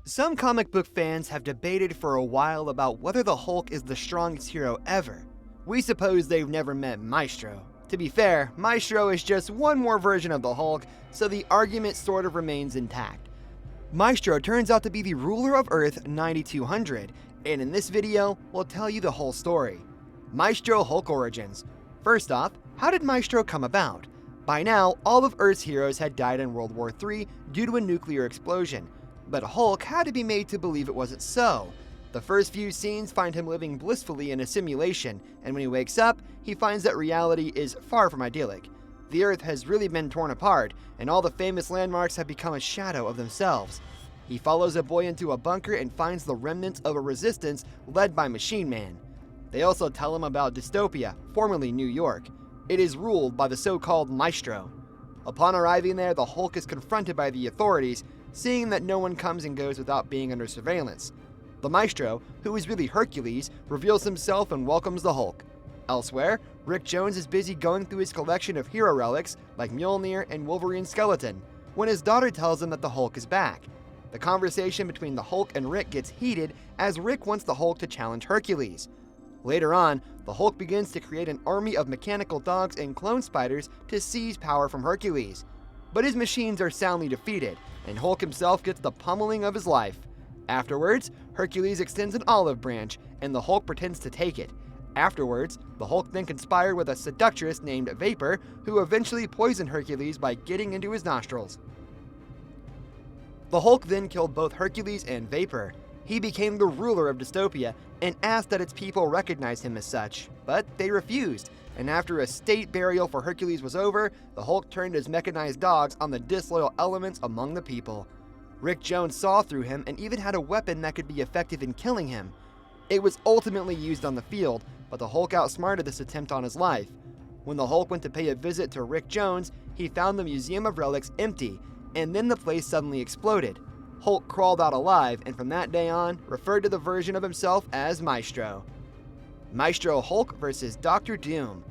Some comic book fans have debated for a while about whether the Hulk is the strongest hero ever. We suppose they've never met Maestro. To be fair, Maestro is just one more version of the Hulk, so the argument sort of remains intact. Maestro turns out to be the ruler of Earth 9200, and in this video, we'll tell you the whole story. Maestro Hulk origins. First off, how did Maestro come about? By now, all of Earth's heroes had died in World War III due to a nuclear explosion, but Hulk had to be made to believe it wasn't so. The first few scenes find him living blissfully in a simulation, and when he wakes up, he finds that reality is far from idyllic. The Earth has really been torn apart, and all the famous landmarks have become a shadow of themselves. He follows a boy into a bunker and finds the remnants of a resistance led by Machine Man. They also tell him about Dystopia, formerly New York. It is ruled by the so-called Maestro. Upon arriving there, the Hulk is confronted by the authorities, seeing that no one comes and goes without being under surveillance. The Maestro, who is really Hercules, reveals himself and welcomes the Hulk. Elsewhere, Rick Jones is busy going through his collection of hero relics like Mjolnir and Wolverine's skeleton, when his daughter tells him that the Hulk is back. The conversation between the Hulk and Rick gets heated as Rick wants the Hulk to challenge Hercules. Later on, the Hulk begins to create an army of mechanical dogs and clone spiders to seize power from Hercules. But his machines are soundly defeated, and Hulk himself gets the pummeling of his life. Afterwards, Hercules extends an olive branch, and the Hulk pretends to take it. Afterwards, the Hulk then conspired with a seductress named Vapor, who eventually poisoned Hercules by getting into his nostrils. The Hulk then killed both Hercules and Vapor. He became the ruler of Dystopia and asked that its people recognize him as such, but they refused, and after a state burial for Hercules was over, the Hulk turned his mechanized dogs on the disloyal elements among the people. Rick Jones saw through him and even had a weapon that could be effective in killing him. It was ultimately used on the field, but the Hulk outsmarted this attempt on his life. When the Hulk went to pay a visit to Rick Jones, he found the Museum of Relics empty, and then the place suddenly exploded. Hulk crawled out alive, and from that day on, referred to the version of himself as Maestro. Maestro Hulk vs. Dr. Doom.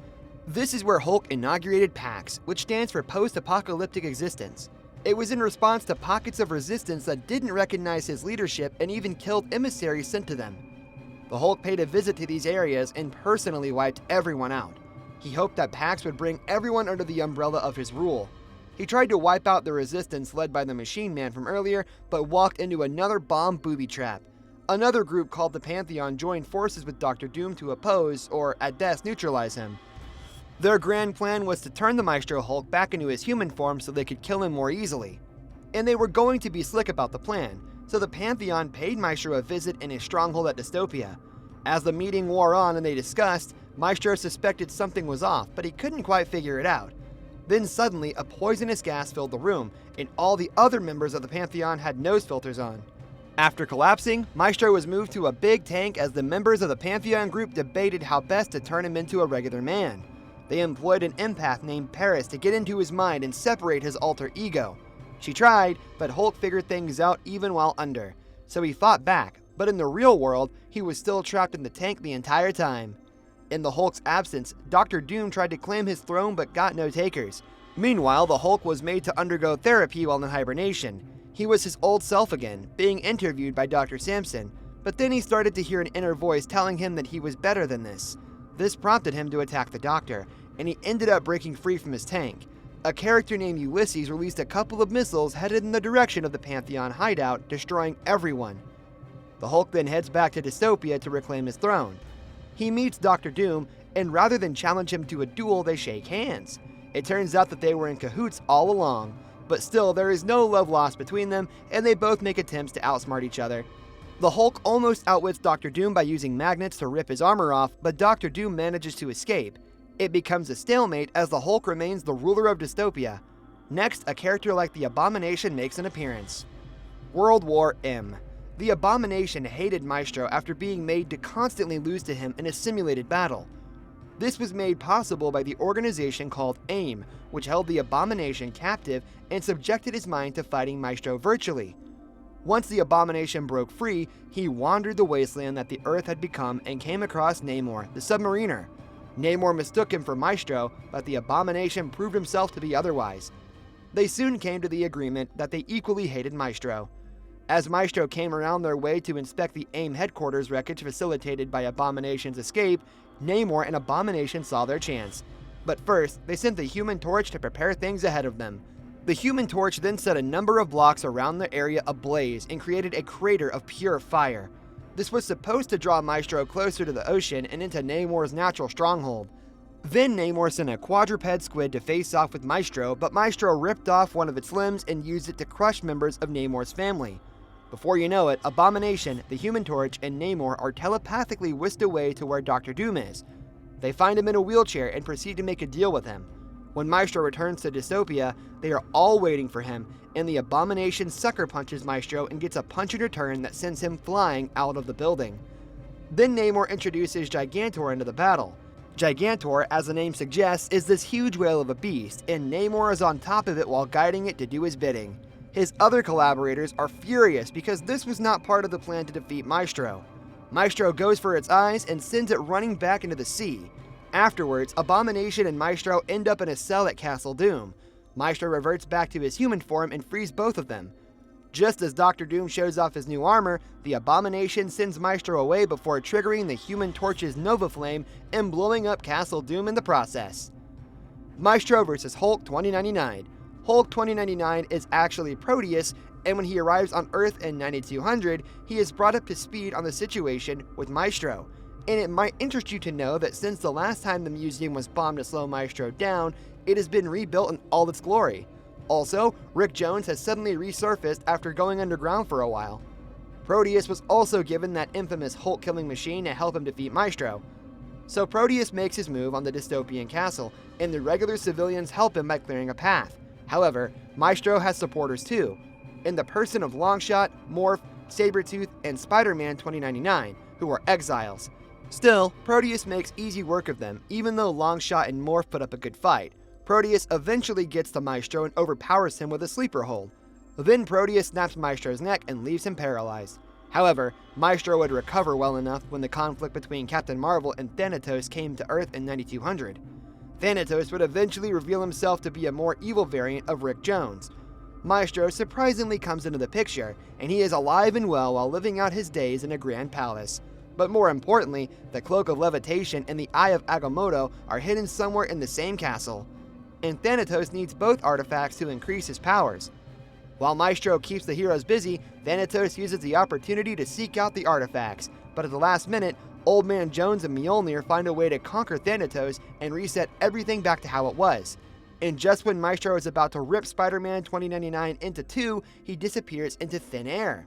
This is where Hulk inaugurated PAX, which stands for Post-Apocalyptic Existence. It was in response to pockets of resistance that didn't recognize his leadership and even killed emissaries sent to them. The Hulk paid a visit to these areas and personally wiped everyone out. He hoped that PAX would bring everyone under the umbrella of his rule. He tried to wipe out the resistance led by the Machine Man from earlier, but walked into another bomb booby trap. Another group called the Pantheon joined forces with Dr. Doom to oppose, or at best neutralize him. Their grand plan was to turn the Maestro Hulk back into his human form so they could kill him more easily. And they were going to be slick about the plan, so the Pantheon paid Maestro a visit in his stronghold at Dystopia. As the meeting wore on and they discussed, Maestro suspected something was off, but he couldn't quite figure it out. Then suddenly, a poisonous gas filled the room, and all the other members of the Pantheon had nose filters on. After collapsing, Maestro was moved to a big tank as the members of the Pantheon group debated how best to turn him into a regular man. They employed an empath named Paris to get into his mind and separate his alter ego. She tried, but Hulk figured things out even while under, so he fought back, but in the real world, he was still trapped in the tank the entire time. In the Hulk's absence, Dr. Doom tried to claim his throne but got no takers. Meanwhile, the Hulk was made to undergo therapy while in hibernation. He was his old self again, being interviewed by Dr. Sampson, but then he started to hear an inner voice telling him that he was better than this. This prompted him to attack the Doctor, and he ended up breaking free from his tank. A character named Ulysses released a couple of missiles headed in the direction of the Pantheon hideout, destroying everyone. The Hulk then heads back to Dystopia to reclaim his throne. He meets Dr. Doom, and rather than challenge him to a duel, they shake hands. It turns out that they were in cahoots all along, but still there is no love lost between them, and they both make attempts to outsmart each other. The Hulk almost outwits Dr. Doom by using magnets to rip his armor off, but Dr. Doom manages to escape. It becomes a stalemate as the Hulk remains the ruler of Dystopia. Next, a character like the Abomination makes an appearance. World War M. The Abomination hated Maestro after being made to constantly lose to him in a simulated battle. This was made possible by the organization called AIM, which held the Abomination captive and subjected his mind to fighting Maestro virtually. Once the Abomination broke free, he wandered the wasteland that the Earth had become and came across Namor, the submariner. Namor mistook him for Maestro, but the Abomination proved himself to be otherwise. They soon came to the agreement that they equally hated Maestro. As Maestro came around their way to inspect the AIM headquarters wreckage facilitated by Abomination's escape, Namor and Abomination saw their chance. But first, they sent the Human Torch to prepare things ahead of them. The Human Torch then set a number of blocks around the area ablaze and created a crater of pure fire. This was supposed to draw Maestro closer to the ocean and into Namor's natural stronghold. Then Namor sent a quadruped squid to face off with Maestro, but Maestro ripped off one of its limbs and used it to crush members of Namor's family. Before you know it, Abomination, the Human Torch, and Namor are telepathically whisked away to where Dr. Doom is. They find him in a wheelchair and proceed to make a deal with him. When Maestro returns to Dystopia, they are all waiting for him, and the Abomination sucker punches Maestro and gets a punch in return that sends him flying out of the building. Then Namor introduces Gigantor into the battle. Gigantor, as the name suggests, is this huge whale of a beast, and Namor is on top of it while guiding it to do his bidding. His other collaborators are furious because this was not part of the plan to defeat Maestro. Maestro goes for its eyes and sends it running back into the sea. Afterwards, Abomination and Maestro end up in a cell at Castle Doom. Maestro reverts back to his human form and frees both of them. Just as Dr. Doom shows off his new armor, the Abomination sends Maestro away before triggering the Human Torch's Nova Flame and blowing up Castle Doom in the process. Maestro vs. Hulk 2099. Hulk 2099 is actually Proteus, and when he arrives on Earth in 9200, he is brought up to speed on the situation with Maestro. And it might interest you to know that since the last time the museum was bombed to slow Maestro down, it has been rebuilt in all its glory. Also, Rick Jones has suddenly resurfaced after going underground for a while. Proteus was also given that infamous Hulk-killing machine to help him defeat Maestro. So Proteus makes his move on the dystopian castle, and the regular civilians help him by clearing a path. However, Maestro has supporters too, in the person of Longshot, Morph, Sabretooth, and Spider-Man 2099, who are exiles. Still, Proteus makes easy work of them, even though Longshot and Morph put up a good fight. Proteus eventually gets to Maestro and overpowers him with a sleeper hold. Then Proteus snaps Maestro's neck and leaves him paralyzed. However, Maestro would recover well enough when the conflict between Captain Marvel and Thanatos came to Earth in 9200. Thanatos would eventually reveal himself to be a more evil variant of Rick Jones. Maestro surprisingly comes into the picture, and he is alive and well while living out his days in a grand palace. But more importantly, the Cloak of Levitation and the Eye of Agamotto are hidden somewhere in the same castle. And Thanatos needs both artifacts to increase his powers. While Maestro keeps the heroes busy, Thanatos uses the opportunity to seek out the artifacts, but at the last minute, Old Man Jones and Mjolnir find a way to conquer Thanatos and reset everything back to how it was. And just when Maestro is about to rip Spider-Man 2099 into two, he disappears into thin air.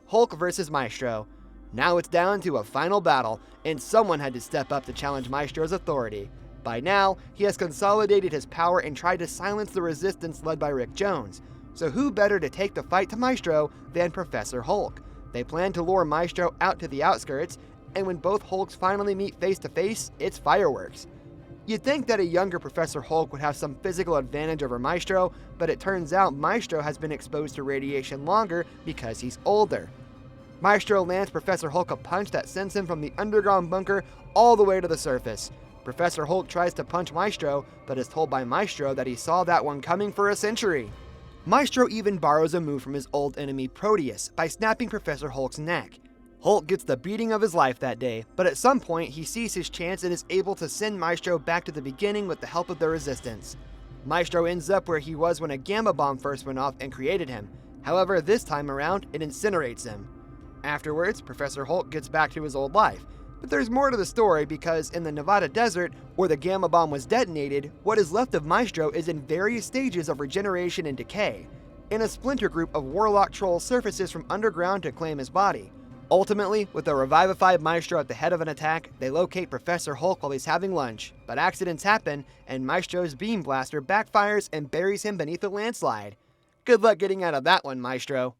Hulk vs. Maestro. Now it's down to a final battle, and someone had to step up to challenge Maestro's authority. By now, he has consolidated his power and tried to silence the resistance led by Rick Jones. So who better to take the fight to Maestro than Professor Hulk? They plan to lure Maestro out to the outskirts, and when both Hulks finally meet face to face, it's fireworks. You'd think that a younger Professor Hulk would have some physical advantage over Maestro, but it turns out Maestro has been exposed to radiation longer because he's older. Maestro lands Professor Hulk a punch that sends him from the underground bunker all the way to the surface. Professor Hulk tries to punch Maestro, but is told by Maestro that he saw that one coming for a century. Maestro even borrows a move from his old enemy Proteus by snapping Professor Hulk's neck. Hulk gets the beating of his life that day, but at some point he sees his chance and is able to send Maestro back to the beginning with the help of the Resistance. Maestro ends up where he was when a gamma bomb first went off and created him. However, this time around, it incinerates him. Afterwards, Professor Hulk gets back to his old life. But there's more to the story because in the Nevada desert, where the gamma bomb was detonated, what is left of Maestro is in various stages of regeneration and decay, and a splinter group of warlock trolls surfaces from underground to claim his body. Ultimately, with a revivified Maestro at the head of an attack, they locate Professor Hulk while he's having lunch, but accidents happen, and Maestro's beam blaster backfires and buries him beneath a landslide. Good luck getting out of that one, Maestro.